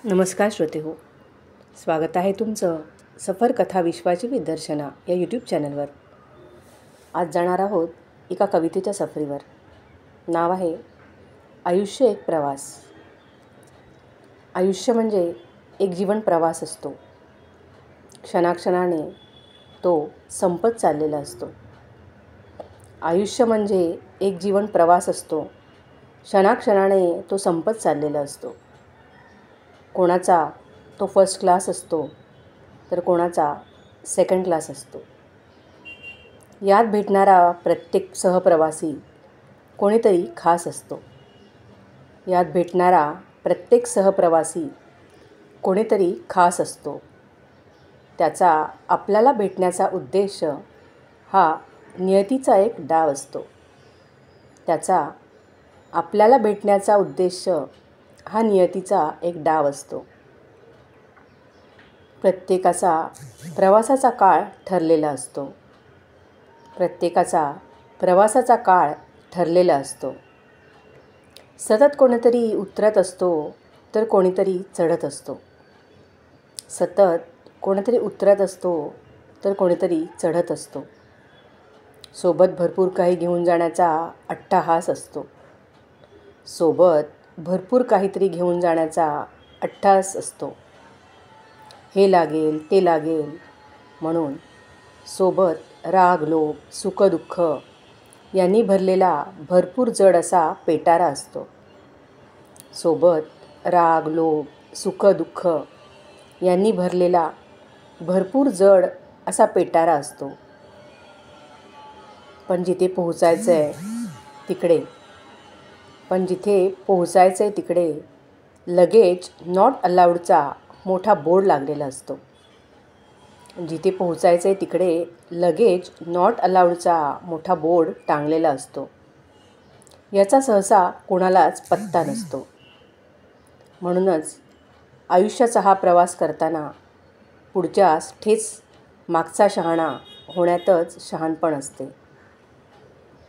नमस्कार श्रोते हो, स्वागत आहे तुमचं सफर कथा विश्वाची विदर्शना या यूट्यूब चॅनलवर. आज जाणार आहोत एका कवितेच्या सफरीवर. नाव आहे आयुष्य एक प्रवास. आयुष्य म्हणजे एक जीवन प्रवास असतो. क्षणाक्षणाने तो संपत चाललेला असतो. आयुष्य म्हणजे एक जीवन प्रवास असतो. क्षणाक्षणाने तो संपत चाललेला असतो. कोणाचा तो फर्स्ट क्लास असतो तर कोणाचा सेकंड क्लास असतो. यात भेटणारा प्रत्येक सहप्रवासी कोणीतरी खास असतो. यात भेटणारा प्रत्येक सहप्रवासी कोणीतरी खास असतो. त्याचा आपल्याला भेटण्याचा उद्देश हा नियतीचा एक डाव असतो. त्याचा आपल्याला भेटण्याचा उद्देश हा नियतीचा एक डाव असतो. प्रत्येकाचा प्रवासाचा काळ ठरलेला असतो. प्रत्येकाचा प्रवासाचा काळ ठरलेला असतो. सतत कोणीतरी उतरत असतो तर कोणीतरी चढत असतो. सतत कोणीतरी उतरत असतो तर कोणीतरी चढत असतो. सोबत भरपूर काही घेऊन जाण्याचा अट्टाहास असतो. सोबत भरपूर काहीतरी घेऊन जाण्याचा अट्टाहास असतो. हे लागेल ते लागेल म्हणून सोबत राग लोभ सुखदुःख यांनी भरलेला भरपूर जड असा पेटारा असतो. सोबत राग लोभ सुखदुःख यांनी भरलेला भरपूर जड असा पेटारा असतो. पण जिथे पोहोचायचं आहे तिकडे लगेज नॉट अलाउडचा मोठा बोर्ड लागलेला असतो. जिथे पोहोचायचं आहे तिकडे लगेज नॉट अलाउडचा मोठा बोर्ड टांगलेला असतो. याचा सहसा कोणालाच पत्ता नसतो. म्हणूनच आयुष्याचा हा प्रवास करताना पुढच्यास ठेच मागचा शहाणा होण्यातच शहाणपण असते.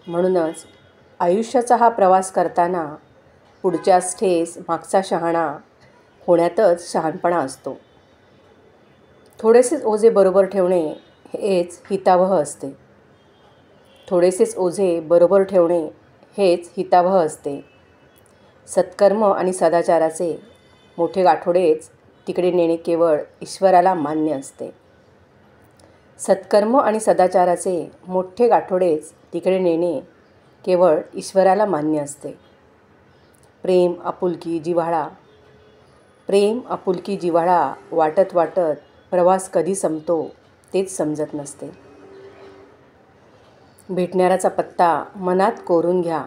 म्हणूनच आयुष्याचा हा प्रवास करताना पुढच्यास ठेस मागचा शहाणा होण्यातच शहाणपणा असतो. थोडेसेच ओझे बरोबर ठेवणे हेच हितावह असते. थोडेसेच ओझे बरोबर ठेवणे हेच हितावह असते. सत्कर्म आणि सदाचाराचे मोठे गाठोडेच तिकडे नेणे केवळ ईश्वराला मान्य असते. सत्कर्म आणि सदाचाराचे मोठे गाठोडेच तिकडे नेणे केवळ ईश्वराला मान्य असते. प्रेम आपुलकी जिव्हाळा वाटत वाटत प्रवास कधी संपतो तेच समजत नसते. भेटणाऱ्याचा पत्ता मनात कोरून घ्या.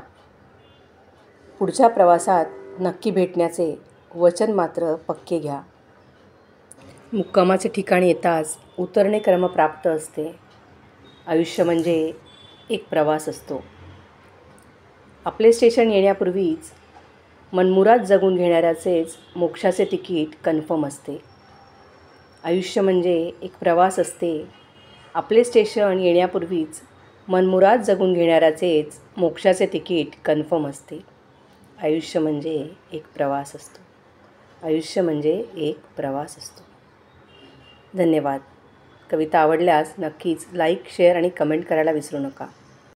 पुढच्या प्रवासात नक्की भेटण्याचे वचन मात्र पक्के घ्या. मुक्कामाचे ठिकाणी येताच उतरणे क्रमप्राप्त असते. आयुष्य म्हणजे एक प्रवास असतो. आपले स्टेशन येण्यापूर्वीच मनमुराद जगून घेणाऱ्याचेच मोक्षाचे तिकीट कन्फर्म असते. आयुष्य म्हणजे एक प्रवास असते. आपले स्टेशन येण्यापूर्वीच मनमुराद जगून घेणाऱ्याचेच मोक्षाचे तिकीट कन्फर्म असते. आयुष्य म्हणजे एक प्रवास असतो. आयुष्य म्हणजे एक प्रवास असतो. धन्यवाद. कविता आवडल्यास नक्कीच लाईक, शेअर आणि कमेंट करायला विसरू नका.